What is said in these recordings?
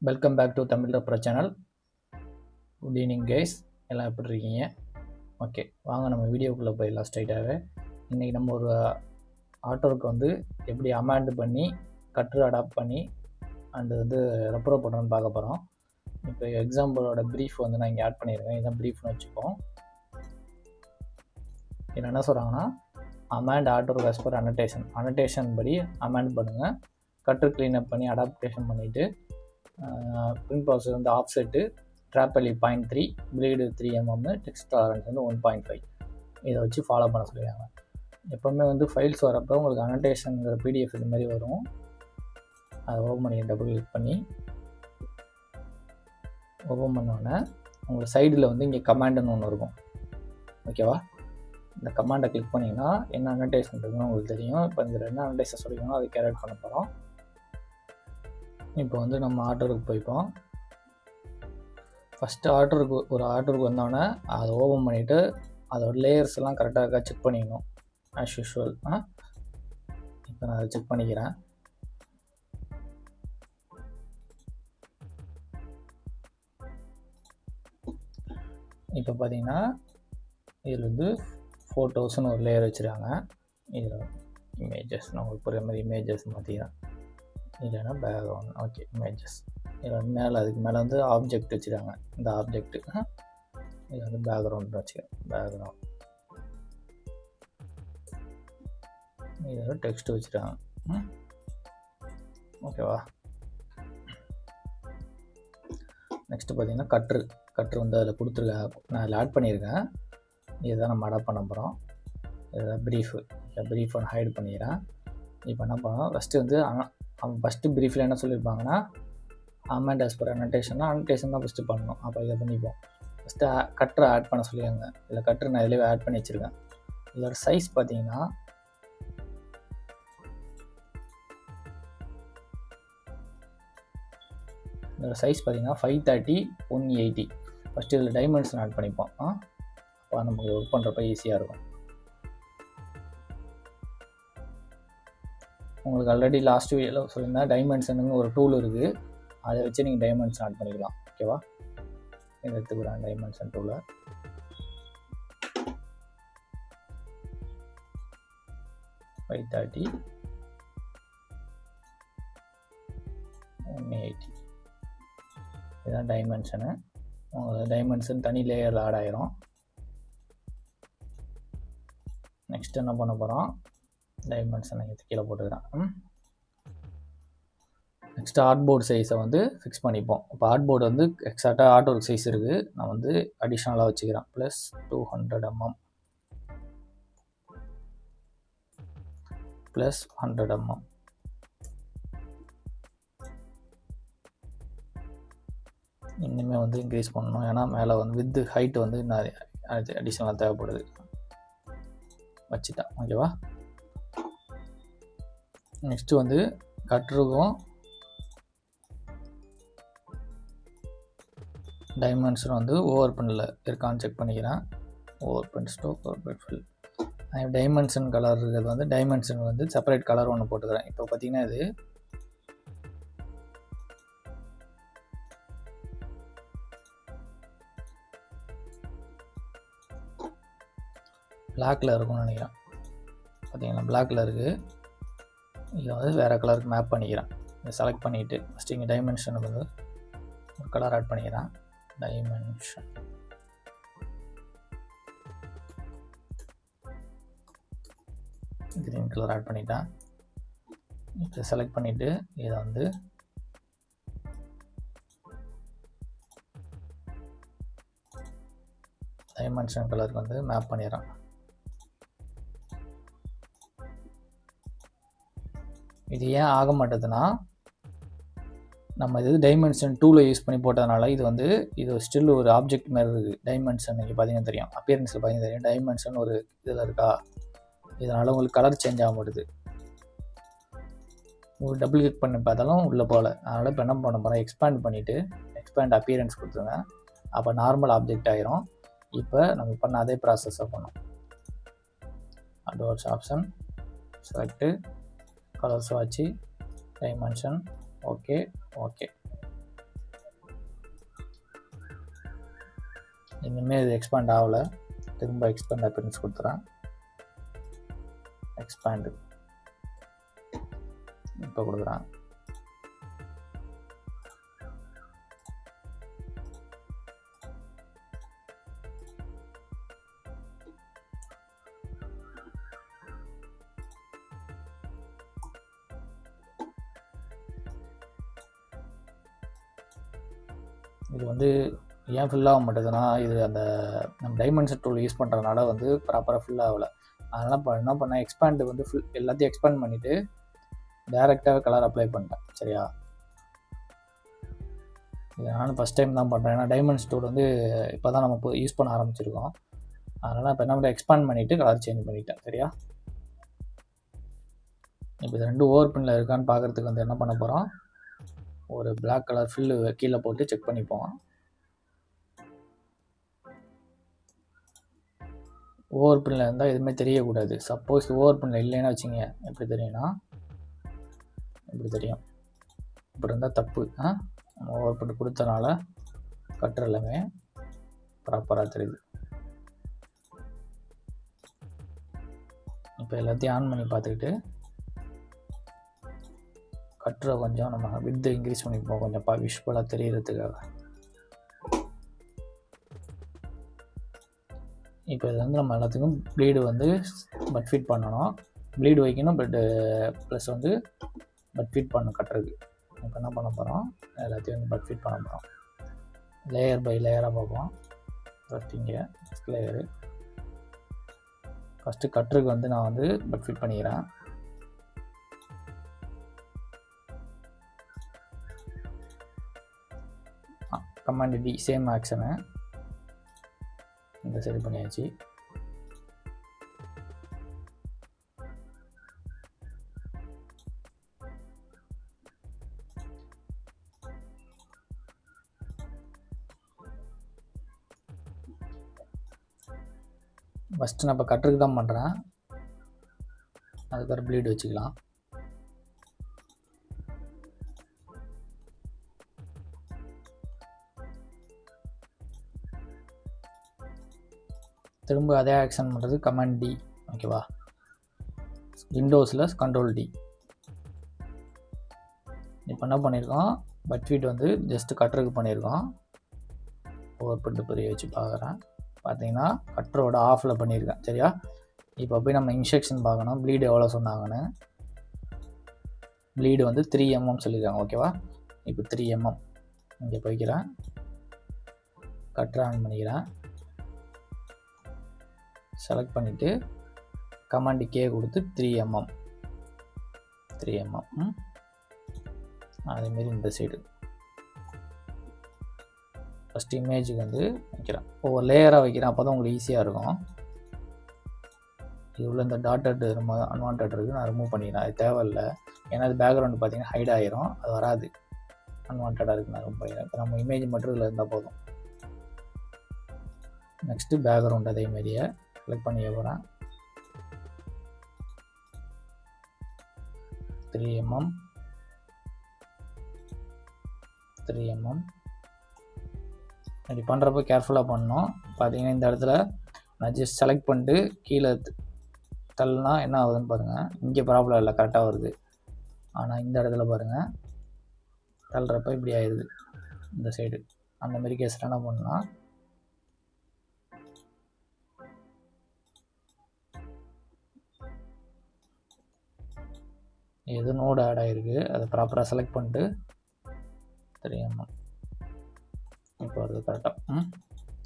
Welcome back to Tamil ரப்ரா channel. Good evening guys, எல்லாம் எப்படி இருக்கீங்க? ஓகே, வாங்க நம்ம வீடியோக்குள்ளே போயிடலாம் ஸ்ட்ரைட்டாகவே. இன்றைக்கி நம்ம ஒரு ஆட்டோருக்கு வந்து எப்படி அமேண்ட் பண்ணி கட்டர் அடாப்ட் பண்ணி அண்டு வந்து ரெப்ரோ பண்ணுறோன்னு பார்க்க போகிறோம். இப்போ எக்ஸாம்பிளோட ப்ரீஃப் வந்து நான் இங்கே ஆட் பண்ணியிருக்கேன். இதுதான் ப்ரீஃப்னு வச்சுப்போம். இதில் என்ன சொல்கிறாங்கன்னா, அமேண்ட் ஆட்டோருக்கு as per அனடேஷன் படி அமேண்ட் பண்ணுங்கள், கட்டர் க்ளீனப் பண்ணி அடாப்டேஷன் பண்ணிவிட்டு பிரிண்ட் ப்ராசஸ் வந்து offset, ட்ராப்பலி 0.3, bleed 3 mm, text tolerance வந்து 1.5. இதை வச்சு ஃபாலோ பண்ண சொல்லியிருக்காங்க. எப்போவுமே வந்து ஃபைல்ஸ் வரப்போ உங்களுக்கு அனடேஷனுங்கிற பிடிஎஃப் இது மாதிரி வரும். அதை ஓப்பன் பண்ணி டபுள் கிளிக் பண்ணி ஓப்பன் பண்ணோன்னே உங்களுக்கு சைடில் வந்து இங்கே கமாண்டுன்னு ஒன்று இருக்கும். ஓகேவா? இந்த கமாண்டை கிளிக் பண்ணிங்கன்னா என்ன அனடேஷன் இருக்குன்னு உங்களுக்கு தெரியும். இப்போ இந்த என்ன அனடேஷன் சொல்லிக்கணும் அதை கேரட் பண்ண போகிறோம். இப்போ வந்து நம்ம ஆர்டருக்கு போய்ப்போம். ஃபஸ்ட்டு ஆர்டருக்கு வந்தோடனே அதை ஓப்பன் பண்ணிவிட்டு அதோட லேயர்ஸ் எல்லாம் கரெக்டாக இருக்கா செக் பண்ணிக்கணும் ஆஸ் யூஷுவல். இப்போ நான் அதை செக் பண்ணிக்கிறேன். இப்போ பார்த்தீங்கன்னா இதில் வந்து ஃபோட்டோஸ்னு ஒரு லேயர் வச்சுருக்காங்க. இதில் இமேஜஸ், நான் உங்களுக்கு புரியுற மாதிரி இமேஜஸ் மாற்றிக்கிறேன். இல்லைன்னா பேக்ரவுண்ட். Okay, images. இதில் வந்து மேலே அதுக்கு மேலே வந்து ஆப்ஜெக்ட் வச்சுருக்காங்க. இந்த ஆப்ஜெக்ட்டு இது வந்து பேக்ரவுண்ட் வச்சுக்கேன். பேக்ரவுண்ட் இது வந்து டெக்ஸ்ட் வச்சுருக்காங்க. ஓகேவா? நெக்ஸ்ட்டு பார்த்தீங்கன்னா கட்ரு வந்து அதில் கொடுத்துருக்கேன். நான் அதில் ஆட் பண்ணியிருக்கேன். இதுதான் நம்ம அடாப்ட் பண்ண போகிறோம். இதுதான் ப்ரீஃபு. ப்ரீஃப் ஒன்று ஹைட் பண்ணிக்கிறேன். இப்போ என்ன பண்ணோம், ஃபஸ்ட்டு வந்து அவன் ஃபஸ்ட்டு ப்ரீஃபில் என்ன சொல்லியிருப்பாங்கன்னா, அமேண்ட் as per அனடேஷன் தான் ஃபஸ்ட்டு பண்ணணும். அப்போ இதை பண்ணிப்போம். ஃபஸ்ட்டு கட்டரை ஆட் பண்ண சொல்லியிருக்காங்க. இதில் கட்டரை நான் இதில் ஆட் பண்ணி வச்சுருக்கேன். இதோட சைஸ் பார்த்தீங்கன்னா இதோட சைஸ் பார்த்தீங்கன்னா 530 180. ஃபஸ்ட்டு இதில் டைமென்ஷன் ஆட் பண்ணிப்போம். அப்போ நமக்கு ஒர்க் பண்ணுறப்ப ஈஸியாக இருக்கும். உங்களுக்கு ஆல்ரெடி லாஸ்ட் வீடியோவில் சொல்லியிருந்தேன், டைமென்ஷனுங்க ஒரு டூல் இருக்குது. அதை வச்சு நீங்கள் டைமென்ஷன் ஆட் பண்ணிக்கலாம். ஓகேவா? இதை எடுத்துக்கிறேன் டைமென்ஷன் டூலை. ஃபைவ் 30 180. இதுதான் டைமென்ஷனு. உங்களுக்கு டைமென்ஷன் தனி லேயரில் ஆட் ஆயிரும். நெக்ஸ்ட் என்ன பண்ண போகிறோம், டைமென்ஷனை எடுத்து கீழே போட்டுக்கிறேன். நெக்ஸ்ட்டு ஆர்ட்போர்டு சைஸை வந்து ஃபிக்ஸ் பண்ணிப்போம். இப்போ ஆர்ட்போர்டு வந்து எக்ஸாக்டாக ஆர்ட்வொர்க் சைஸ் இருக்குது. நான் வந்து அடிஷ்னலாக வச்சுக்கிறேன். Plus 200 mm plus 100 mm. இன்னுமே வந்து இன்க்ரீஸ் பண்ணணும். ஏன்னா மேலே வந்து வித் ஹைட் வந்து நான் அடிஷ்னலாக தேவைப்படுது. வச்சுட்டேன். ஓகேவா? நெக்ஸ்ட்டு வந்து கட்டருக்கும் டைமென்ஷன் வந்து ஓவர் பெனில் இருக்கான்னு செக் பண்ணிக்கிறேன். Over pen stroke over pen fill. Dimension colour இருக்கிறது வந்து டைமென்ஷன் வந்து செப்பரேட் கலர் ஒன்று போட்டுக்கிறேன். இப்போ பார்த்தீங்கன்னா இது பிளாக்கில் இருக்கும்னு நினைக்கிறேன். பார்த்தீங்கன்னா பிளாக்கில் இருக்குது. இதை வந்து வேறு கலருக்கு மேப் பண்ணிக்கிறேன். இதை செலக்ட் பண்ணிவிட்டு ஃபஸ்ட்டு இங்கே டைமென்ஷனுக்கு வந்து ஒரு கலர் ஆட் பண்ணிக்கிறேன். டைமென்ஷன் க்ரீன் கலர் ஆட் பண்ணிட்டேன். இதை செலக்ட் பண்ணிவிட்டு இதை வந்து டைமென்ஷன் கலருக்கு வந்து மேப் பண்ணிடுறேன். இது ஏன் ஆக மாட்டேதுன்னா, நம்ம இது டைமென்ஷன் டூவில் யூஸ் பண்ணி போட்டதுனால இது ஸ்டில் ஒரு ஆப்ஜெக்ட் மாதிரி இருக்குது. டைமென்ஷன் நீங்கள் பார்த்தீங்கன்னா தெரியும், அப்பியரன்ஸில் பார்த்தீங்கன்னா தெரியும், டைமென்ஷன் ஒரு இதில் இருக்கா. இதனால் உங்களுக்கு கலர் சேஞ்ச் ஆக மாட்டுது. உங்களுக்கு டபுள் கிளிக் பண்ணி பார்த்தாலும் உள்ளே போகல. அதனால் இப்போ என்ன பண்ண போகிறேன், எக்ஸ்பேண்ட் பண்ணிவிட்டு எக்ஸ்பேண்ட் அப்பியரன்ஸ் கொடுத்துருங்க. அப்போ நார்மல் ஆப்ஜெக்ட் ஆகிரும். இப்போ நம்ம பண்ண அதே ப்ராசஸை பண்ணோம். அட்வான்ஸ் ஆப்ஷன் செலக்ட்டு, கலர் ஸ்வாட்சு, டைமென்ஷன், ஓகே. இனிமேல் இது எக்ஸ்பேண்ட் ஆகலை, திரும்ப எக்ஸ்பேண்ட் அப்பியரன்ஸ் கொடுத்துறேன். எக்ஸ்பேண்டு இப்போ கொடுக்குறேன். இது வந்து ஏன் ஃபில் ஆக மாட்டேதுன்னா, இது அந்த நம்ம டைமென்ஷன் டூல் யூஸ் பண்ணுறதுனால வந்து ப்ராப்பராக ஃபில் ஆகலை. அதனால் இப்போ என்ன பண்ணேன், எக்ஸ்பேண்டு வந்து எல்லாத்தையும் எக்ஸ்பேண்ட் பண்ணிவிட்டு டேரெக்டாகவே கலர் அப்ளை பண்ணிட்டேன். சரியா, இது நானும் ஃபஸ்ட் டைம் தான் பண்ணுறேன். ஏன்னா டைமென்ஷன் டூல் வந்து இப்போ தான் நம்ம யூஸ் பண்ண ஆரம்பிச்சிருக்கோம். அதனால் இப்போ என்ன பண்ணுறேன், எக்ஸ்பேண்ட் பண்ணிவிட்டு கலர் சேஞ்ச் பண்ணிட்டேன். சரியா, இப்போ இது 2 ஓவர் பின்னில் இருக்கான்னு பார்க்குறதுக்கு வந்து என்ன பண்ண போகிறோம், ஒரு பிளாக் கலர் ஃபில்லு கீழே போட்டு செக் பண்ணிப்போம். ஓவர் பின்னில் இருந்தால் எதுவுமே தெரியக்கூடாது. சப்போஸ் ஓவர் பின்னில் இல்லைன்னா வச்சுங்க, எப்படி தெரியும்னா இப்படி தெரியும். இப்படி இருந்தால் தப்பு. ஓவர் பின் கொடுத்தனால கட்டுற எல்லாமே ப்ராப்பராக தெரியுது. இப்போ எல்லாத்தையும் ஆன் பண்ணி பார்த்துக்கிட்டு கட்டுற கொஞ்சம் நம்ம வித்தை இன்க்ரீஸ் பண்ணிப்போம், கொஞ்சம் விஷுவலாக தெரியறதுக்காக. இப்போ இது வந்து நம்ம எல்லாத்துக்கும் ப்ளீடு வந்து பட் ஃபிட் பண்ணணும், ப்ளீடு வைக்கணும், ப்ளஸ் வந்து பட் ஃபிட் பண்ணணும் கட்டுறதுக்கு. இப்போ என்ன பண்ண போகிறோம், எல்லாத்தையும் வந்து பட் ஃபிட் பண்ண போகிறோம். லேயர் பை லேயராக பார்ப்போம். ஃபஸ்ட் இங்கே ஃபஸ்ட் லேயரு, ஃபஸ்ட்டு கட்டுறதுக்கு வந்து நான் வந்து பட் ஃபிட் பண்ணிக்கிறேன். கமாண்ட் டி சேம் ஆக்ஷனு இந்த சரி பண்ணியாச்சு. ஃபஸ்ட்டு நான் இப்போ கட்டுறதுக்கு தான் பண்ணுறேன், அதுக்கப்புறம் ப்ளீடு வச்சுக்கலாம். திரும்ப அதே ஆக்ஷன் பண்ணுறது கமாண்ட் டி. ஓகேவா, விண்டோஸில் கண்ட்ரோல் டி. இப்போ என்ன பண்ணியிருக்கோம், பட் ஃபீட் வந்து ஜஸ்ட்டு கட்டுறதுக்கு பண்ணியிருக்கோம். ஓவர் பண்ணிட்டு பெரிய வச்சு பார்க்குறேன். பார்த்தீங்கன்னா கட்டரோட ஆஃபில் பண்ணியிருக்கேன். சரியா, இப்போ போய் நம்ம இன்ஸ்ட்ரக்ஷன் பார்க்கணும், ப்ளீடு எவ்வளோ சொன்னாங்கன்னு. ப்ளீடு வந்து 3 mm சொல்லியிருக்காங்க. ஓகேவா, இப்போ 3 mm இங்கே போய்க்கிறேன், கட்டரை ஆன் பண்ணிக்கிறேன், செலக்ட் பண்ணிவிட்டு கமாண்ட் கே கொடுத்து 3 mm அதேமாரி இந்த சைடு ஃபஸ்ட் இமேஜுக்கு வந்து வைக்கிறேன். ஒவ்வொரு லேயராக வைக்கிறேன், அப்போ தான் உங்களுக்கு ஈஸியாக இருக்கும். இது உள்ள இந்த டாட்டட் ரொம்ப அன்வான்ட் இருக்குது, நான் ரிமூவ் பண்ணிக்கிறேன், அது தேவையில்லை. ஏன்னா அது பேக்ரவுண்டு பார்த்தீங்கன்னா ஹைட் ஆகிரும், அது வராது, அன்வான்டாக இருக்குது, நான் ரிமூவ் பண்ணிக்கிறேன். இப்போ நம்ம இமேஜ் மட்டும் இதில் இருந்தால் போதும். நெக்ஸ்ட்டு பேக்ரவுண்ட் அதேமாரியே செலக்ட் பண்ணி போகிறேன். 3 mm இப்படி பண்ணுறப்போ கேர்ஃபுல்லாக பண்ணணும். பார்த்தீங்கன்னா இந்த இடத்துல நான் ஜஸ்ட் செலக்ட் பண்ணிட்டு கீழே தள்ளினா என்ன ஆகுதுன்னு பாருங்கள். இங்கே ப்ராப்ளம் இல்லை, கரெக்டாக வருது. ஆனால் இந்த இடத்துல பாருங்கள், தள்ளுறப்ப இப்படி ஆயிடுது இந்த சைடு. அந்த மாதிரி கேஸில் என்ன பண்ணலாம், எது நோடு ஆட் ஆகிருக்கு அதை ப்ராப்பராக செலக்ட் பண்ணிட்டு 3 mm இப்போ வருது கரெக்டாக.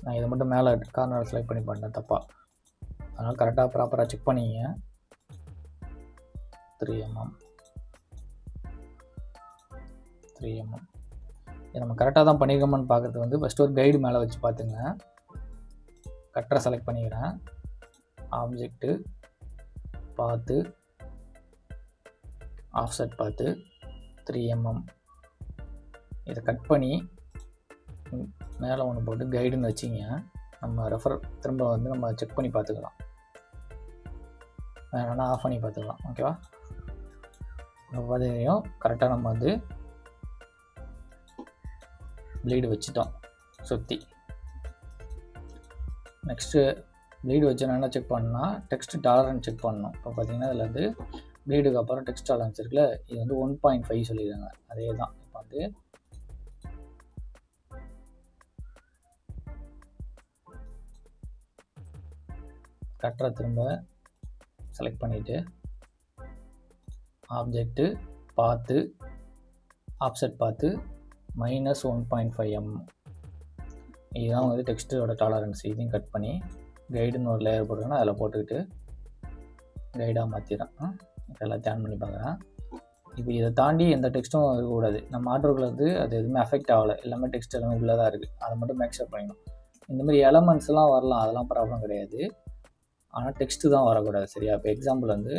நான் இதை மட்டும் மேலே கார்னர் செலக்ட் பண்ணி பண்ணேன் தப்பாக, அதனால் கரெக்டாக ப்ராப்பராக செக் பண்ணிங்க. 3 mm இதை நம்ம கரெக்டாக தான் பண்ணியிருக்கோமான்னு பார்க்குறது வந்து ஃபஸ்ட்டு ஒரு கைடு மேலே வச்சு பார்த்துங்க. கட்டரை செலக்ட் பண்ணிக்கிறேன், ஆப்ஜெக்ட்டு பார்த்து ஆஃப்செட் பார்த்து 3 mm இதை கட் பண்ணி மேலே ஒன்று போட்டு கைடுன்னு வச்சிங்க. நம்ம திரும்ப வந்து நம்ம செக் பண்ணி பார்த்துக்கலாம், வேணும்னா ஆஃப் பண்ணி பார்த்துக்கலாம். ஓகேவா, இப்போ பார்த்தீங்கன்னா கரெக்டாக நம்ம வந்து ப்ளீடு வச்சுட்டோம் சுற்றி. நெக்ஸ்ட்டு ப்ளீடு வச்சு நான் என்ன செக் பண்ணணும்னா டெக்ஸ்ட் டாலரன்ஸ் செக் பண்ணணும். இப்போ பார்த்தீங்கன்னா இதில் வந்து ப்ளீடுக்கு அப்புறம் டெக்ஸ்ட் டாலரன்ஸ் இருக்குல்ல, இது வந்து 1.5 சொல்லியிருக்காங்க. அதே தான். இப்போ வந்து கட்டரை திரும்ப செலக்ட் பண்ணிவிட்டு ஆப்ஜெக்ட்டு பார்த்து ஆப்செட் பார்த்து -1.5 mm இதுதான் வந்து டெக்ஸ்ட்டோட டாலரன்ஸ். இதையும் கட் பண்ணி கைடுன்னு ஒரு லேயர் போட்டுருக்கேன்னா அதில் போட்டுக்கிட்டு கைடாக மாற்றிடுறேன். எல்லாத்தையும் ஆன் பண்ணி பார்க்குறேன். இப்போ இதை தாண்டி எந்த டெக்ஸ்ட்டும் இருக்கக்கூடாது. நம்ம ஆர்டருக்குள்ள வந்து அது எதுவுமே அஃபெக்ட் ஆகலை, எல்லாமே டெக்ஸ்ட் எல்லாமே உள்ளே தான் இருக்குது. அதை மட்டும் மேக்ஸ்அப் பண்ணிக்கணும். இந்தமாதிரி எலமெண்ட்ஸ்லாம் வரலாம், அதெல்லாம் ப்ராப்ளம் கிடையாது. ஆனால் டெக்ஸ்ட்டு தான் வரக்கூடாது. சரியா? இப்போ எக்ஸாம்பிள் வந்து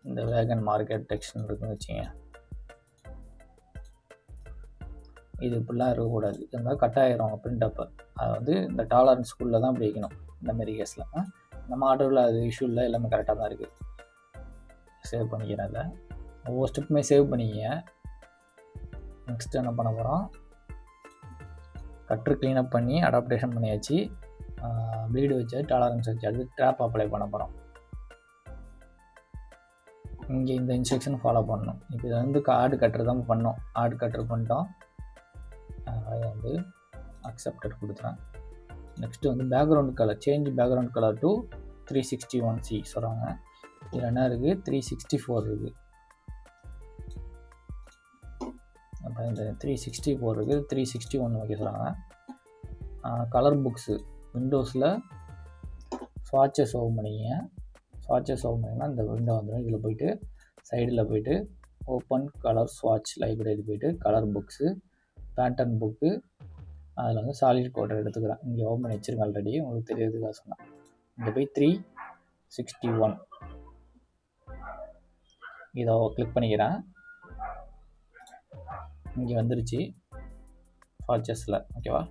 இந்த வேகன் மார்க்கெட் டெக்ஸ்ட்னு இருக்குன்னு வச்சுங்க. இது இப்படிலாம் இருக்கக்கூடாது. இருந்தால் கட் ஆகிரும் பிரிண்ட் அப்போ. அதை வந்து இந்த டாலரன்ஸ்குள்ளே தான் இப்படி வைக்கணும். இந்தமாரி கேஸில் நம்ம ஆர்டரில் அது இஷ்யூ இல்லை, எல்லாமே கரெக்டாக தான் இருக்குது. சேவ் பண்ணிக்கிறேன். அதை ஒவ்வொரு ஸ்டெப்புமே சேவ் பண்ணிக்க. நெக்ஸ்ட்டு என்ன பண்ண போகிறோம், கட்ரு க்ளீனப் பண்ணி அடாப்டேஷன் பண்ணியாச்சு. ப்ளீடு வச்சு டாலரன்ஸ் வச்சு அடுத்து ட்ராப் அப்ளை பண்ண போகிறோம். இங்கே இந்த இன்ஸ்ட்ரக்ஷன் ஃபாலோ பண்ணணும். இப்போ இதை வந்து ஆடு கட்ரு தான் பண்ணோம். ஆடு கட்ரு பண்ணிட்டோம். அதை வந்து அக்செப்டட் கொடுத்துறேன். நெக்ஸ்ட்டு வந்து background colour, change background colour to 361C சொல்கிறாங்க. இதில் என்ன இருக்குது, 364 இருக்குது. அப்போ இந்த 364 இருக்குது, 361 வைக்க சொல்கிறாங்க. கலர் புக்ஸு விண்டோஸில் ஸ்வாட்சஸ் ஓப்பன் பண்ணிங்க. ஸ்வாட்சஸ் ஓப்பன் பண்ணிங்கன்னா இந்த விண்டோ வந்துடும். இதில் போய்ட்டு சைடில் போய்ட்டு ஓப்பன் கலர் ஸ்வாட்ச் லைப்ரரி போய்ட்டு கலர் புக்ஸு பேட்டர்ன் புக்கு, அதில் வந்து சாலிட் கோடை எடுத்துக்கிறேன். இங்கே ஓப்பன் பண்ணி வச்சுருங்க ஆல்ரெடி, உங்களுக்கு தெரியுதுக்காக சொன்னேன். இங்கே போய் 361 இதை கிளிக் பண்ணிக்கிறேன். இங்கே வந்துருச்சு ஸ்வாட்சஸில். ஓகேவா?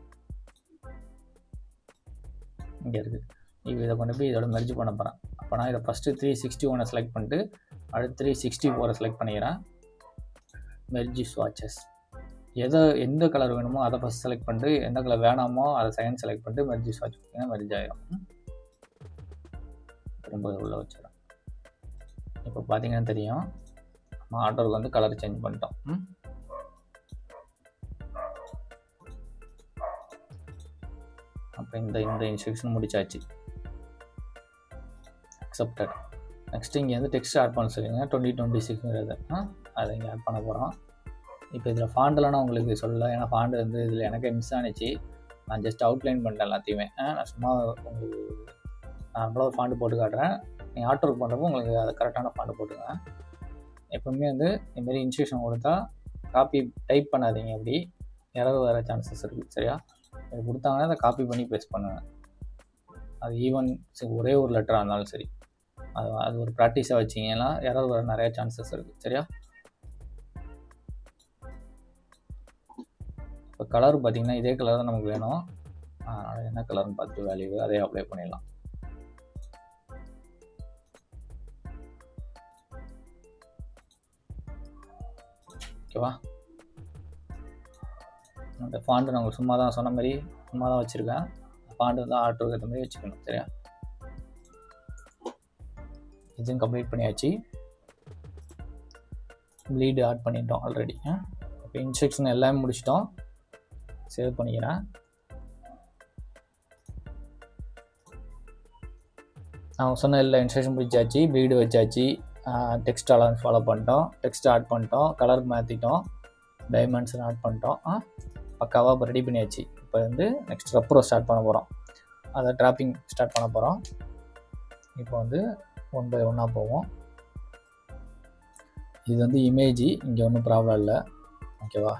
இங்கே இருக்குது. இப்போ இதை கொண்டு போய் இதோட மெர்ஜ் பண்ண போகிறேன். அப்போ நான் இதை ஃபஸ்ட்டு 361 செலக்ட் பண்ணிட்டு அடுத்து 364 செலக்ட் பண்ணிக்கிறேன். மெர்ஜ் ஸ்வாட்சஸ், எந்த கலர் வேணுமோ அதை ஃபஸ்ட் செலக்ட் பண்ணிட்டு எந்த கலர் வேணாமோ அதை செகண்ட் செலக்ட் பண்ணிட்டு மெர்ஜ் ஸ்வாட்ச் பண்ணிங்கன்னா மெர்ஜ் ஆகிடும். திரும்ப உள்ளே வச்சிடறேன். இப்போ பார்த்தீங்கன்னா தெரியும், நம்ம ஆர்டருக்கு வந்து கலர் சேஞ்ச் பண்ணிட்டோம். அப்போ இந்த இன்ஸ்ட்ரக்ஷன் முடிச்சாச்சு. அக்செப்டட். நெக்ஸ்ட்டு இங்கே வந்து டெக்ஸ்ட் ஆட் பண்ண சொல்லுங்க 2026ங்கிறது. அதை இங்கே ஆட் பண்ண போகிறோம். இப்போ இதில் ஃபாண்டெலாம் நான் உங்களுக்கு சொல்லலை, ஏன்னா ஃபாண்டு வந்து இதில் எனக்கு மிஸ் ஆனிச்சு. நான் ஜஸ்ட் அவுட்லைன் பண்ணிட்டேன் எல்லாத்தையுமே. நான் சும்மா உங்களுக்கு நார்மலாக ஒரு ஃபாண்டு போட்டு காட்டுறேன். நீங்கள் ஆர்ட் ஒர்க் பண்ணுறப்போ உங்களுக்கு அதை கரெக்டான ஃபாண்டு போட்டுங்க. எப்போவுமே வந்து இதுமாரி இன்ஸ்ட்ரக்ஷன் கொடுத்தா காப்பி டைப் பண்ணாதீங்க, அப்படி எரர் வர சான்சஸ் இருக்குது. சரியா? இது கொடுத்தாங்கன்னா அதை காப்பி பண்ணி பேஸ்ட் பண்ணுங்கள். அது ஈவன் ஒரே ஒரு லெட்டராக இருந்தாலும் சரி, அது ஒரு ப்ராக்டிஸாக வச்சிங்கன்னா எரர் வர நிறையா சான்சஸ் இருக்குது. சரியா? இப்போ கலர் பார்த்திங்கன்னா இதே கலர் தான் நமக்கு வேணும். அதனால் என்ன கலர்னு பார்த்துட்டு வேல்யூ அதே அப்ளை பண்ணிடலாம். ஓகேவா? அந்த ஃபாண்டு நான் உங்களுக்கு சும்மா தான் சொன்ன மாதிரி சும்மா தான் வச்சுருக்கேன். ஃபாண்டு வந்து ஆர்டருக்கு ஏற்ற மாதிரி வச்சுக்கணும். சரியா? இதுவும் கம்ப்ளீட் பண்ணியாச்சு. ப்ளீடு ஆட் பண்ணிட்டோம் ஆல்ரெடி. இப்போ இன்ஸ்ட்ரக்ஷன் எல்லாமே முடிச்சிட்டோம். சேவ் பண்ணிக்கிறேன். நான் சொன்ன எல்லா இன்ஸ்ட்ரக்ஷன் முடிச்சாச்சு. ப்ளீடு வச்சாச்சு, டெக்ஸ்ட் அலவன்ஸ் ஃபாலோ பண்ணிட்டோம், டெக்ஸ்ட் ஆட் பண்ணிட்டோம், கலர் மாற்றிட்டோம், டைமென்ஷன் ஆட் பண்ணிட்டோம். பக்காவாக இப்போ ரெடி பண்ணியாச்சு. இப்போ வந்து நெக்ஸ்ட் ரெப்ரோ ஸ்டார்ட் பண்ண போகிறோம். அதை ட்ராப்பிங் ஸ்டார்ட் பண்ண போகிறோம். இப்போ வந்து 1 by 1 போவோம். இது வந்து இமேஜி, இங்கே ஒன்றும் ப்ராப்ளம் இல்லை. ஓகேவா?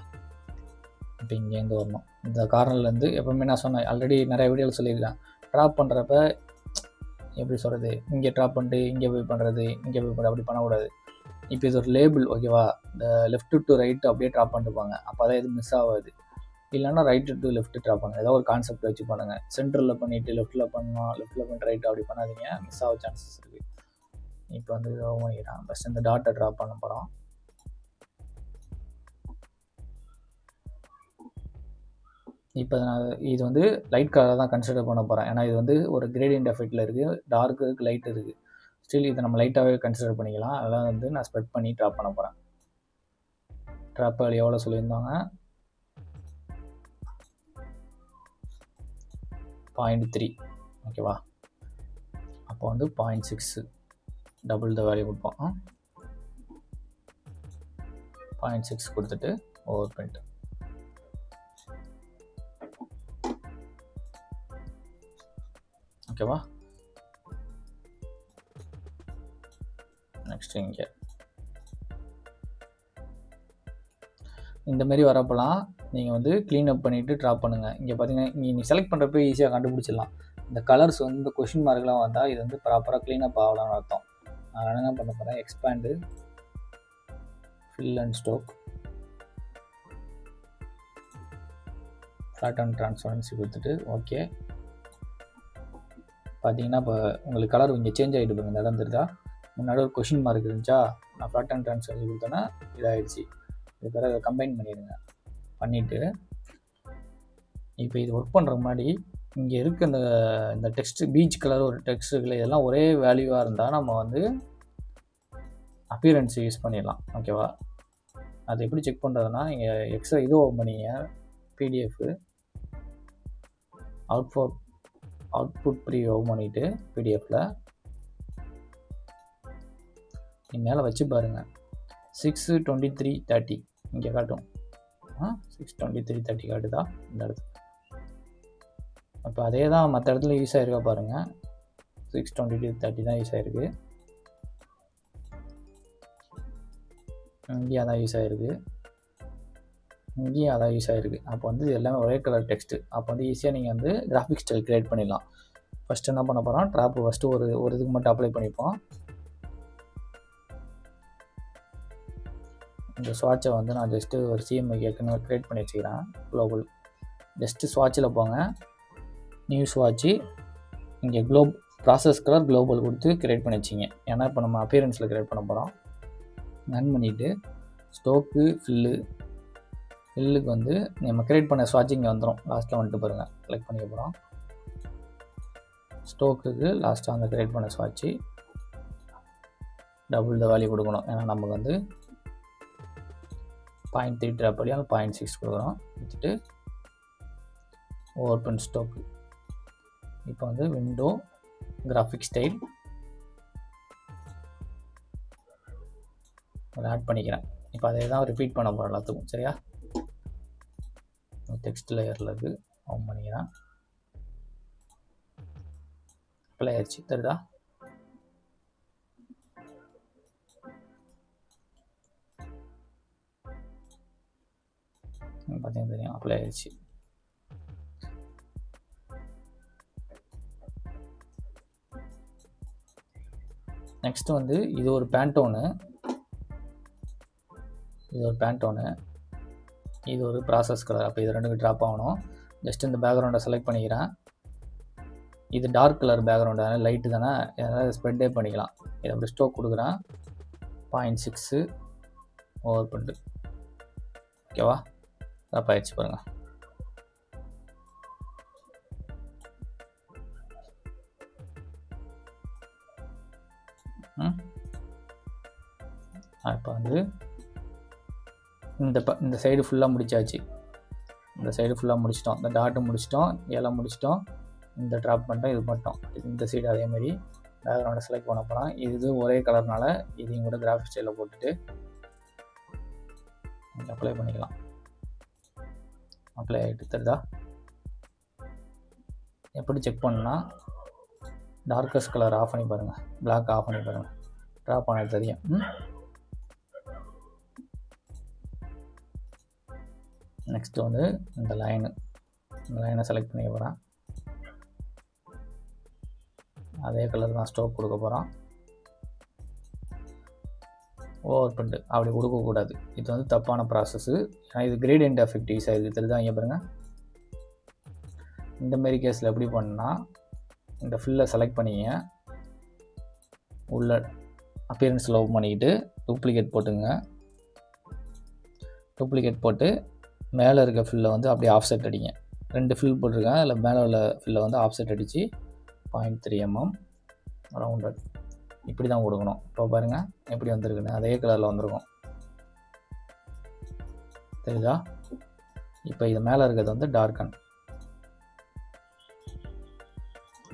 இப்போ இங்கேருந்து வரணும். இந்த கார்னர்லேருந்து எப்போவுமே நான் சொன்னேன், ஆல்ரெடி நிறைய வீடியோவில் சொல்லியிருக்கேன், ட்ராப் பண்ணுறப்ப எப்படி சொல்கிறது, இங்கே ட்ராப் பண்ணிட்டு இங்கே போய் பண்ணுறது, இங்கே போய் பண்ணுறது, அப்படி பண்ணக்கூடாது. இப்போ இது ஒரு லேபிள். ஓகேவா? இந்த லெஃப்ட்டு டு ரைட்டு அப்படியே ட்ராப் பண்ணிட்டுப்பாங்க. அப்போ தான் எதுவும் மிஸ் ஆகாது. இல்லைன்னா ரைட்டு டு லெஃப்ட்டு ட்ராப் பண்ணுங்கள். ஏதாவது ஒரு கான்செப்ட் வச்சு பண்ணுங்கள். சென்டரில் பண்ணிவிட்டு லெஃப்ட்டில் பண்ணணும், லெஃப்ட்டில் பண்ணிட்டு ரைட்டு அப்படி பண்ணாதீங்க, மிஸ் ஆக சான்சஸ் இருக்குது. இப்போ வந்து இதை பண்ணிக்கிறேன். ஃபஸ்ட் இந்த டாட்டை ட்ராப் பண்ண போகிறோம். இப்போ நான் இது வந்து லைட் கலராக தான் கன்சிடர் பண்ண போகிறேன். ஏன்னா இது வந்து ஒரு கிரேடியன்ட் எஃபெக்ட்டில் இருக்குது, டார்க் இருக்குது, லைட் இருக்குது. ஸ்டில் இதை நம்ம லைட்டாகவே கன்சிடர் பண்ணிக்கலாம். அதெல்லாம் வந்து நான் ஸ்ப்ரெட் பண்ணி ட்ராப் பண்ண போகிறேன். ட்ராப் வேல்யூ எவ்வளோ சொல்லியிருந்தாங்க? 0.3. ஓகேவா? அப்போ வந்து 0.6 டபுள் த வேல்யூ கொடுப்போம். 0.6 கொடுத்துட்டு ஓவர் பிரிண்ட். ஓகேவா? நெக்ஸ்ட் இங்கே இந்த மாதிரி வரப்போலாம் நீங்கள் வந்து க்ளீன் அப் பண்ணிவிட்டு ட்ராப் பண்ணுங்கள். இங்கே பார்த்தீங்கன்னா நீங்கள் செலக்ட் பண்ணுறப்ப ஈஸியாக கண்டுபிடிச்சிடலாம். இந்த கலர்ஸ் வந்து இந்த கொஷின் மார்க்லாம் வந்தால் இது வந்து ப்ராப்பராக க்ளீன் அப் ஆகலாம்னு அர்த்தம். நான் என்ன பண்ண போகிறேன், expand, fill and stroke, flat and transparency கொடுத்துட்டு ஓகே. பார்த்தீங்கன்னா இப்போ உங்களுக்கு கலர் இங்கே சேஞ்ச் ஆகிட்டு போங்க. இந்த இடம் தெரியுதா? முன்னாடி ஒரு கொஷின் மார்க் இருந்துச்சா, நான் ஃப்ளாட் அண்ட் ட்ரான்ஸ்பரன்சி கொடுத்தேன்னா இதாகிடுச்சு. இது பிறகு கம்பைன் பண்ணிடுங்க. பண்ணிவிட்டு இப்போ இது ஒர்க் பண்ணுற முன்னாடி இங்கே இருக்க இந்த டெக்ஸ்ட் பீச் கலர் ஒரு டெக்ஸ்ட் இருக்குல்ல, இதெல்லாம் ஒரே வேல்யூவாக இருந்தால் நம்ம வந்து அப்பியரன்ஸ் யூஸ் பண்ணிடலாம். ஓகேவா? அது எப்படி செக் பண்ணுறதுனா, நீங்கள் எக்ஸ்ட்ரா இது ஓப்பன் பண்ணிங்க, பிடிஎஃப் அவுட்புட் ப்ரீ ஓப்பன் பண்ணிவிட்டு பிடிஎஃப்பில் நீ மேலே வச்சு பாருங்கள். 6:23:30 இங்கே காட்டும். 6:23:30 காட்டுதா இந்த இடத்துல? அப்போ அதே தான் மற்ற இடத்துல யூஸ் ஆகிருக்கா பாருங்கள். 6:22:30 தான் யூஸ் ஆகிருக்கு. இங்கேயும் அதான் யூஸ் ஆகிருக்கு, இங்கேயும் அதான் யூஸ் ஆகிருக்கு. அப்போ வந்து இது எல்லாமே ஒரே கலர் டெக்ஸ்ட்டு. அப்போ வந்து ஈஸியாக நீங்கள் வந்து கிராஃபிக் ஸ்டைல் க்ரியேட் பண்ணிடலாம். ஃபஸ்ட்டு என்ன பண்ண போகிறோம், ட்ராப்பு ஃபஸ்ட்டு ஒரு இதுக்கு மட்டும் அப்ளை பண்ணிப்போம். இந்த ஸ்வாட்சை வந்து நான் ஜஸ்ட்டு ஒரு சிஎம்ஐ ஏற்கனவே க்ரியேட் பண்ணி வச்சுக்கிறேன். குளோபல் ஜஸ்ட்டு ஸ்வாட்சில் போங்க, நியூ ஸ்வாட்சு, இங்கே ப்ராசஸ் கலர் குளோபல் கொடுத்து க்ரியேட் பண்ணி வச்சிங்க. ஏன்னா இப்போ நம்ம அப்பியரன்ஸில் க்ரியேட் பண்ண போகிறோம். ரன் பண்ணிவிட்டு ஸ்டோக்கு ஃபில்லுக்கு வந்து நம்ம க்ரியேட் பண்ண ஸ்வாட்ச் இங்கே வந்துடும். லாஸ்ட்டில் வந்துட்டு பாருங்கள், செலக்ட் பண்ணிக்க போகிறோம். ஸ்டோக்குக்கு லாஸ்ட்டாக அந்த க்ரியேட் பண்ண ஸ்வாட்சு டபுள் த வேல்யூ கொடுக்கணும். ஏன்னா நமக்கு வந்து 0.3 ட்ராப் வழியாக 0.6 கொடுக்குறோம். கொடுத்துட்டு ஓப்பன் ஸ்டோக்கு. இப்போ வந்து விண்டோ கிராஃபிக் ஸ்டைல் ஆட் பண்ணிக்கிறேன். இப்போ அதே தான் ரிப்பீட் பண்ண போகிறோம் எல்லாத்துக்கும். சரியா? டெக்ஸ்ட் லேயரில் இருக்குது, ஆன் பண்ணிக்கிறேன். அப்ளை ஆயிடுச்சு. தெரியுதா? பார்த்தீங்கன்னா தெரியும், அப்ளை ஆயிடுச்சு. நெக்ஸ்ட் வந்து இது ஒரு பேண்டோனு, இது ஒரு ப்ராசஸ் கலர். அப்போ இது ரெண்டுக்கு ட்ராப் ஆகணும். ஜஸ்ட் இந்த பேக்ரவுண்டை செலக்ட் பண்ணிக்கிறேன். இது டார்க் கலர் பேக்ரவுண்டு, அதனால் லைட்டு தானே, அதனால் ஸ்ப்ரெட்டே பண்ணிக்கலாம். இதை அப்படி ஸ்டோக் கொடுக்குறேன். 0.6 ஓவர் பண்ணிட்டு ஓகேவா? ட்ராப் ஆயிடுச்சு பாருங்கள். இப்போ வந்து இந்த சைடு ஃபுல்லாக முடிச்சாச்சு. இந்த சைடு ஃபுல்லாக முடிச்சிட்டோம். இந்த டாட்டு முடிச்சிட்டோம், எல்லாம் முடிச்சிட்டோம். இந்த ட்ராப் பண்ணிட்டோம், இது மட்டும். இந்த சைடு அதேமாதிரி பேக்ரவுண்டை செலக்ட் பண்ண போகிறோம். இது ஒரே கலர்னால இதையும் கூட கிராஃபிக் ஸ்டைலில் போட்டுட்டு அப்ளை பண்ணிக்கலாம். அப்ளை ஆகிட்டு தெரியுதா? எப்படி செக் பண்ணால் டார்க்கஸ்ட் கலர் ஆஃப் பண்ணி பாருங்கள், பிளாக் ஆஃப் பண்ணி பாருங்கள், ட்ராப் பண்ணது தெரியும். நெக்ஸ்ட்டு வந்து இந்த லைனை செலக்ட் பண்ணிக்க போகிறேன். அதே கலர் தான் ஸ்டோக் கொடுக்க போகிறோம். ஓவர் பிரிண்ட் அப்படி கொடுக்கக்கூடாது. இது வந்து தப்பான ப்ராசஸ்ஸு. ஏன்னா இது கிரேடியன்ட் எஃபெக்ட் யூஸ் ஆகிருக்கு. தெரியுதா? இங்கே பாருங்கள். இந்தமாரி கேஸில் எப்படி பண்ணால் இந்த ஃபில்லை செலக்ட் பண்ணிங்க, உள்ள அப்பியரன்ஸில் ஓப்பன் பண்ணிக்கிட்டு டூப்ளிகேட் போட்டுங்க. டூப்ளிகேட் போட்டு மேலே இருக்க ஃபில்லை வந்து அப்படியே ஆஃப் செட் அடிங்க. 2 ஃபில் போட்டிருக்கேன். அதில் மேலே உள்ள ஃபில்லை வந்து ஆஃப்செட் அடித்து 0.3 mm ரவுண்டட் இப்படி தான் கொடுக்கணும். இப்போ பாருங்கள் எப்படி வந்திருக்குன்னு, அதே கலரில் வந்திருக்கும், தெரியுதா? இப்போ இது மேலே இருக்கிறது வந்து டார்க்கன்.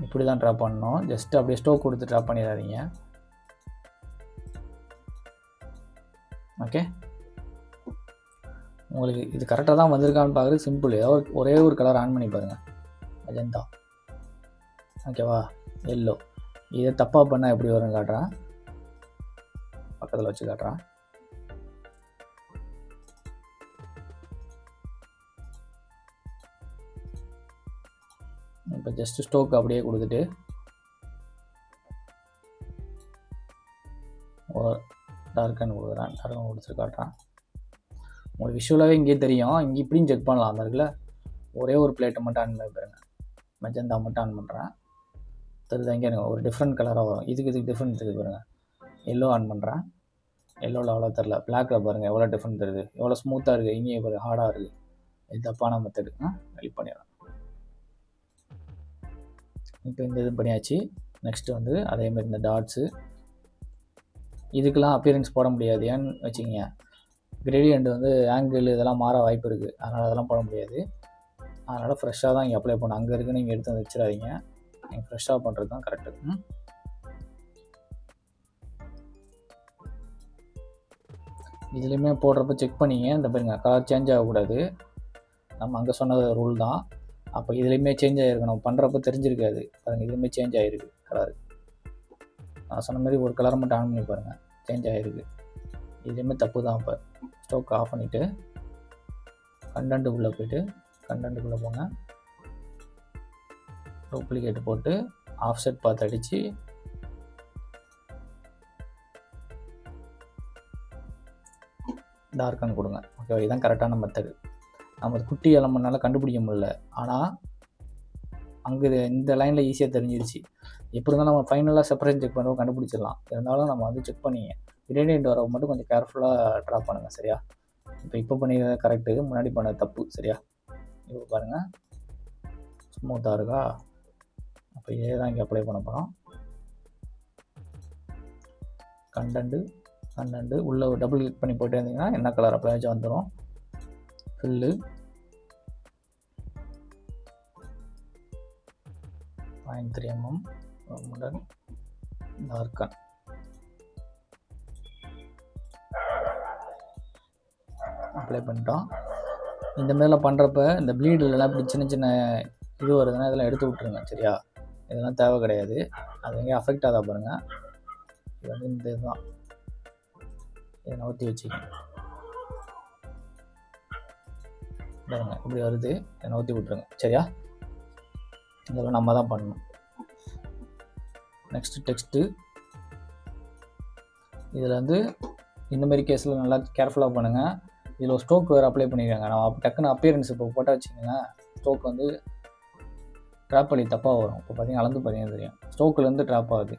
இப்படி தான் ட்ரா பண்ணணும். ஜஸ்ட் அப்படியே ஸ்டோக் கொடுத்து ட்ரா பண்ணிடாதீங்க. ஓகே, உங்களுக்கு இது கரெக்டாக தான் வந்திருக்கான்னு பார்க்குறது சிம்பிள். ஏதாவது ஒரே ஒரு கலர் ஆன் பண்ணி பாருங்கள், அஜந்தா. ஓகேவா? எல்லோ. இதை தப்பாக பண்ணால் எப்படி வரும்னு காட்டுறேன், பக்கத்தில் வச்சு காட்டுறேன். இப்போ ஜஸ்ட்டு ஸ்டோக் அப்படியே கொடுத்துட்டு டார்க்கன் கொடுக்குறேன். டார்க்கன் கொடுத்துட்டு காட்டுறேன். உங்களுக்கு விஷுவலாகவே இங்கே தெரியும். இங்கே இப்படியும் செக் பண்ணலாம். அந்த இருக்குல்ல, ஒரே ஒரு பிளேட்டை மட்டும் ஆன் பண்ணி பாருங்க, மெஜந்தா மட்டும் ஆன் பண்ணுறேன். தெரியுதா? இங்கே ஒரு டிஃப்ரெண்ட் கலராக வரும். இதுக்கு டிஃப்ரெண்ட் தெரியுது பாருங்கள். எல்லோ ஆன் பண்ணுறேன். எல்லோவில் அவ்வளோ தெரில. பிளாக்கில் பாருங்கள் எவ்வளோ டிஃப்ரெண்ட் தெரியுது, எவ்வளோ ஸ்மூத்தாக இருக்குது. இங்கே பாருங்கள் ஹார்டாக இருக்குது. இது தப்பான மெத்தடு. ஹெல்ப் பண்ணிடலாம். இப்போ இந்த இது பண்ணியாச்சு. நெக்ஸ்ட்டு வந்து அதேமாதிரி இந்த டாட்ஸு, இதுக்கெலாம் அப்பியரன்ஸ் போட முடியாது. ஏன்னு வச்சுக்கிங்க, கிரேடியண்ட் வந்து ஆங்கிள் இதெல்லாம் மாற வாய்ப்பு இருக்குது. அதனால் அதெல்லாம் போட முடியாது. அதனால் ஃப்ரெஷ்ஷாக தான் இங்கே அப்ளை பண்ணணும். அங்கே இருக்குன்னு நீங்கள் எடுத்து வந்து வச்சிடாதீங்க. நீங்கள் ஃப்ரெஷ்ஷாக பண்ணுறது தான் கரெக்டு. இதுலேயுமே போடுறப்ப செக் பண்ணிங்க. இந்த பாருங்க கலர் சேஞ்ச் ஆகக்கூடாது. நம்ம அங்கே சொன்னது ரூல் தான். அப்போ இதுலேயுமே சேஞ்ச் ஆகிருக்கணும். பண்ணுறப்ப தெரிஞ்சிருக்காது பாருங்கள், இதுலேயுமே சேஞ்ச் ஆகிருக்கு கலர். நான் சொன்ன மாதிரி ஒரு கலரை மட்டும் ஆன் பண்ணி பாருங்கள், சேஞ்ச் ஆகிருக்கு. இதுலேயுமே தப்பு தான். இப்போ ஸ்டோக் ஆஃப் பண்ணிவிட்டு கண்டென்ட்டுக்குள்ளே போய்ட்டு கண்டென்ட்டுக்குள்ளே போங்க. டூப்ளிகேட் போட்டு ஆஃப்செட் பார்த்து அடித்து டார்க்கன் கொடுங்க. ஓகே, இதுதான் கரெக்டான மெத்தடு. நம்ம குட்டி எலமெண்ட்னால கண்டுபிடிக்க முடியல, ஆனால் அங்கே இந்த லைனில் ஈஸியாக தெரிஞ்சிருச்சு. எப்படி இருந்தாலும் நம்ம ஃபைனலாக செப்பரேஷன் செக் பண்ணுறோம், கண்டுபிடிச்சிடலாம். இருந்தாலும் நம்ம வந்து செக் பண்ணிங்க, கிரேடியன்ட் வரவங்க மட்டும் கொஞ்சம் கேர்ஃபுல்லாக ட்ரா பண்ணுங்கள், சரியா? இப்போ பண்ணிடுறது கரெக்டு, முன்னாடி பண்ண தப்பு, சரியா? இப்போ பாருங்கள் ஸ்மூத்தாக இருக்கா? அப்போ இதே தான் இங்கே அப்ளை பண்ண போகிறோம். கண்டென்ட்டு உள்ளே டபுள் கிளிக் பண்ணி போயிட்டே இருந்தீங்கன்னா என்ன கலர் அப்ளை ஆச்சு வந்துடும். ஃபில்லு 0.3 mm உடன் டார்க்கன். அப்ளை பண்ணிட்டோம். இந்த மாதிரிலாம் பண்ணுறப்ப இந்த ப்ளீடுலாம் இப்படி சின்ன சின்ன இது வருதுன்னா இதெல்லாம் எடுத்து விட்ருங்க, சரியா? இதெல்லாம் தேவை கிடையாது. அது எங்கேயும் அஃபெக்ட் ஆகாத பாருங்கள். இது வந்து இந்த இதுதான், இதை நவுத்தி வச்சுக்கோங்க பாருங்கள், இப்படி வருது. இதை நவுத்தி விட்ருங்க, சரியா? இதெல்லாம் நம்ம தான் பண்ணணும். Next text. இதில் வந்து இந்தமாரி கேஸில் நல்லா கேர்ஃபுல்லாக பண்ணுங்கள். இதில் ஒரு ஸ்டோக் வேறு அப்ளை பண்ணியிருக்காங்க. நம்ம டக்குன்னு அப்பியரன்ஸ் இப்போ போட்டால் வச்சுக்கோங்களேன், ஸ்டோக் வந்து ட்ராப் பண்ணி தப்பாக வரும். இப்போ பார்த்தீங்கன்னா அளந்து பார்த்தீங்கன்னா தெரியும், ஸ்டோக்கிலேருந்து ட்ராப் ஆகுது.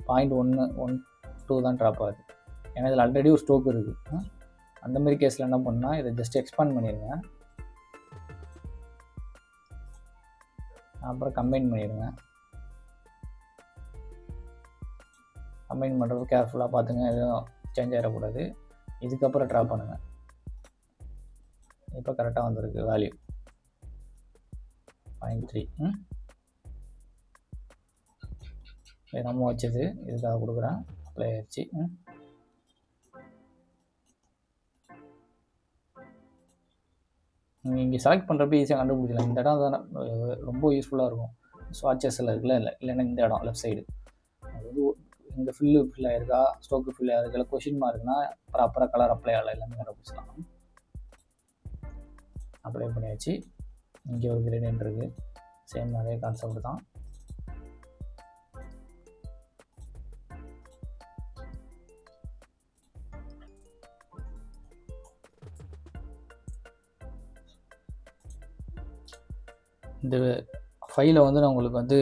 0.112 தான் ட்ராப் ஆகுது. ஏன்னா இதில் ஆல்ரெடி ஒரு ஸ்டோக் இருக்குது. அந்தமாரி கேஸில் என்ன பண்ணால் இதை ஜஸ்ட் எக்ஸ்பேண்ட் பண்ணிடுங்க, அப்புறம் கம்பைன் பண்ணிடுங்க. கம்பைன் பண்ணுறது கேர்ஃபுல்லாக பார்த்துங்க, எதுவும் சேஞ்ச் ஆகிடக்கூடாது. இதுக்கப்புறம் ட்ரா பண்ணுங்கள். இப்போ கரெக்டாக வந்திருக்கு வேல்யூ 0.3. இது நம்ம வச்சது, இதுக்காக கொடுக்குறேன். அப்ளை ஆயிடுச்சு. நீங்கள் இங்கே செலக்ட் பண்ணுறப்ப ஈஸியாக கண்டுபிடிக்கலாம். இந்த இடம் தான் ரொம்ப யூஸ்ஃபுல்லாக இருக்கும். ஸ்வாட்சஸில் இருக்குல்ல, இல்லைன்னா இந்த இடம் லெஃப்ட் சைடு, அது வந்து இங்கே ஃபில் ஆயிருக்கா, ஸ்டோக்கு ஃபில் ஆயிருக்கா, கொஷின் மார்க்குனா ப்ராப்பராக கலர் அப்ளை ஆகலை, எல்லாமே கண்டுபிடிச்சலாம். அப்ளை பண்ணியாச்சு. இங்கே ஒரு கிரேடியன்ட் இருக்குது, சேம் அதே கான்செப்ட் தான். இந்த ஃபைலை வந்து நான் உங்களுக்கு வந்து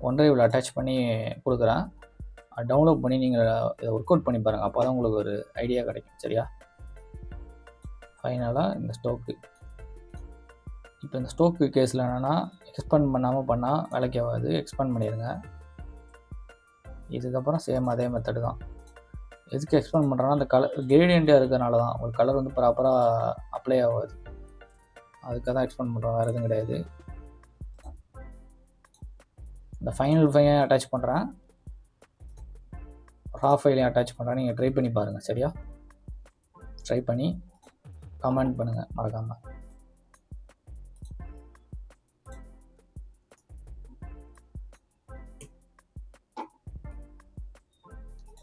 OneDriveல அட்டாச் பண்ணி கொடுக்குறேன். டவுன்லோட் பண்ணி நீங்கள் இதை ஒர்க் அவுட் பண்ணி பாருங்கள். அப்போ தான் உங்களுக்கு ஒரு ஐடியா கிடைக்கும், சரியா? ஃபைனலாக இந்த ஸ்டோக்கு இப்போ இந்த ஸ்டோக்கு கேஸில் என்னென்னா எக்ஸ்பேண்ட் பண்ணாமல் பண்ணால் வேலைக்கு ஆகாது, எக்ஸ்பேண்ட் பண்ணிடுங்க. இதுக்கப்புறம் சேம் அதே மெத்தடு தான். எதுக்கு எக்ஸ்பேண்ட் பண்ணுறோன்னா அந்த கலர் கிரேடியண்ட்டாக இருக்கிறனால தான், ஒரு கலர் வந்து ப்ராப்பராக அப்ளை ஆகாது, அதுக்காக தான் எக்ஸ்பேண்ட் பண்ணுறோம், வேறு எதுவும் கிடையாது. இந்த ஃபைனல் ஃபைலையும் அட்டாச் பண்ணுறேன், ரா ஃபைலையும் அட்டாச் பண்ணுறேன். நீங்கள் ட்ரை பண்ணி பாருங்கள் சரியா? ட்ரை பண்ணி கமெண்ட் பண்ணுங்கள் மறக்காமல்.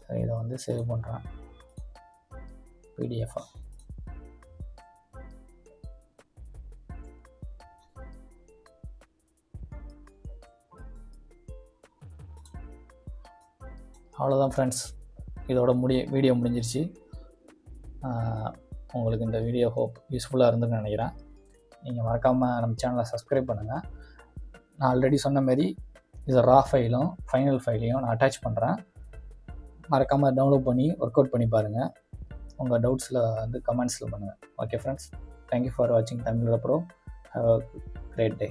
சரி, இதை வந்து சேவ் பண்ணுறேன் பிடிஎஃபாக. அவ்வளோதான் ஃப்ரெண்ட்ஸ், இதோட வீடியோ முடிஞ்சிருச்சு. உங்களுக்கு இந்த வீடியோ யூஸ்ஃபுல்லாக இருந்துன்னு நினைக்கிறேன். நீங்கள் மறக்காமல் நம்ம சேனலை சப்ஸ்கிரைப் பண்ணுங்கள். நான் ஆல்ரெடி சொன்ன மாரி இது ரா ஃபைலும் ஃபைனல் ஃபைலையும் நான் அட்டாச் பண்ணுறேன். மறக்காமல் டவுன்லோட் பண்ணி ஒர்க் அவுட் பண்ணி பாருங்கள். உங்கள் டவுட்ஸில் வந்து கமெண்ட்ஸில் பண்ணுங்கள். ஓகே ஃப்ரெண்ட்ஸ், தேங்க்யூ ஃபார் வாட்சிங் Tamil bro. Have a great day.